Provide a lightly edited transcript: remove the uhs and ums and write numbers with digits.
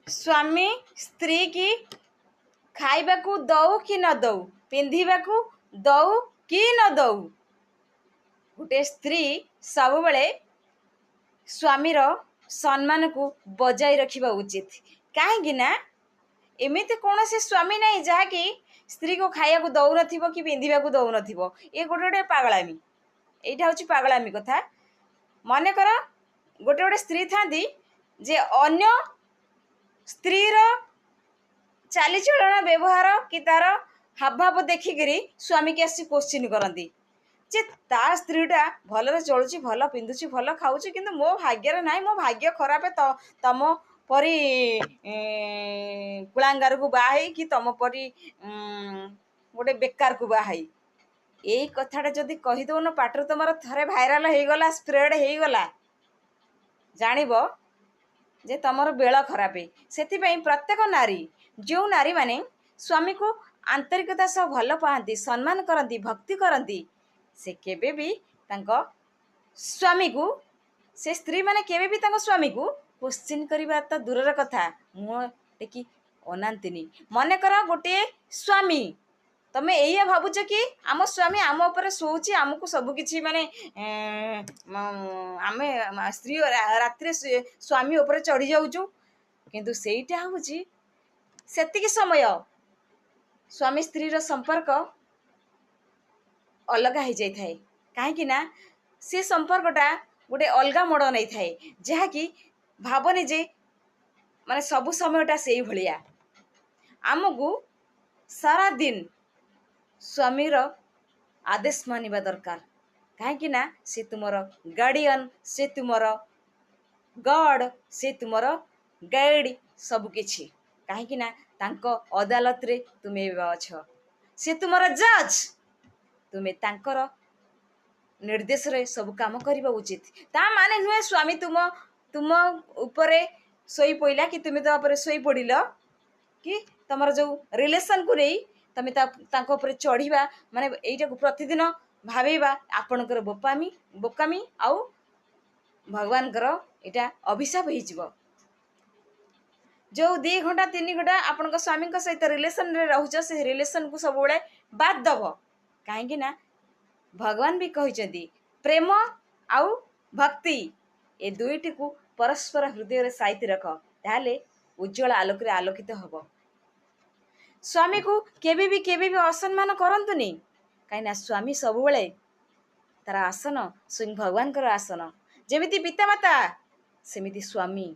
स्वामी स्त्री की खाइबा को दऊ कि न दऊ, पिंधिबा को दऊ कि न दऊ, गोटे स्त्री सब बेले स्वामीर सम्मान को बजाय रखिबा उचित। कहीं ना एमिति कौन से स्वामी नहीं जहाँकि स्त्री को खाया को दौ नथिबो कि पिंधिबा को दौ नथिबो। ये गोटे गोटे पागलामी, एटा हूँ पागलामी कथा। मन कर गोटे गोटे स्त्री थांती जे अन्य स्त्रीर चालीचलन व्यवहार कि तार हावभाव देखिकी स्वामी की आसी क्वेश्चन करती जे ता स्त्रीटा भलरे चलुची, भल पिंधुची, भल खाऊची, किंतु मो भाग्यर ना, मो भाग्य खराब तम परी कुलांगार को बाहई कि तम परी गोटे बेकार को बाहई। यही कथाटा जदि कहीदौन पाटर तुम थे भाइराल हो गला, स्प्रेड हो गला, जानिब जे तमर बेल खराब। से प्रत्येक नारी, जो नारी माने स्वामी को आंतरिकता सह भल पाती, सम्मान करती, भक्ति करती, से केबे भी तांको स्वामी को, से स्त्री माने केबे भी तांको स्वामी को क्वेश्चन करवा तो दूरर कथा मुह टेकी अनांतिनी। मन कर गोटे स्वामी तमे एया भावुच कि आम स्वामी आम उपर शोची, आमको सबकि माने आम स्त्री रात्रि स्वामी उपर चढ़ी जाऊँ, किंतु सेटा हूँ सेतिकी समय स्वामी स्त्री संपर्क अलग हो जाए थाए। कहीं ना से संपर्कटा गोटे अलग मोड़ नहीं थाए, जहाँकि भावने जे माने सबु समयटा से भाया आमको सारा दिन स्वामीर आदेश मानिबा दरकार। कहीं ना से तुमर गार्डियन, से तुमर गॉड, से तुमर गाइड सबकि। कहीं ना तांको अदालत रे तुमे अछ, से तुमर जज, तुम्हें तांकर निर्देश रे सब काम करबा उचित। ता माने नुहे स्वामी तुम उपरे सोई पइला कि तुम तो उपरे सोई पड़िल कि तमर जो रिलेशन को नहीं तमे तांको उपरे चढ़ीबा माने एटा को प्रतिदिन भाबेबा आपनकर बोकामी आउ भगवान कर एटा अभिशाप हो जिवो। जो 2 घंटा 3 घंटा आपन स्वामी सहित रिलेशन रे रहउछ, से रिलेशन को सब बेले बाद दब। कहीं ना भगवान भी कहते प्रेम आउ भक्ति ए दुईटी को परस्पर हृदय साइति रख, ताले उज्जवल आलोक रे आलोकित हब। स्वामी को केबे भी असम्मान करंतुनी, कहीं स्वामी सब बेले तार आसन स्वयं भगवान कर आसन। जेमिति पिता माता सेमिति स्वामी।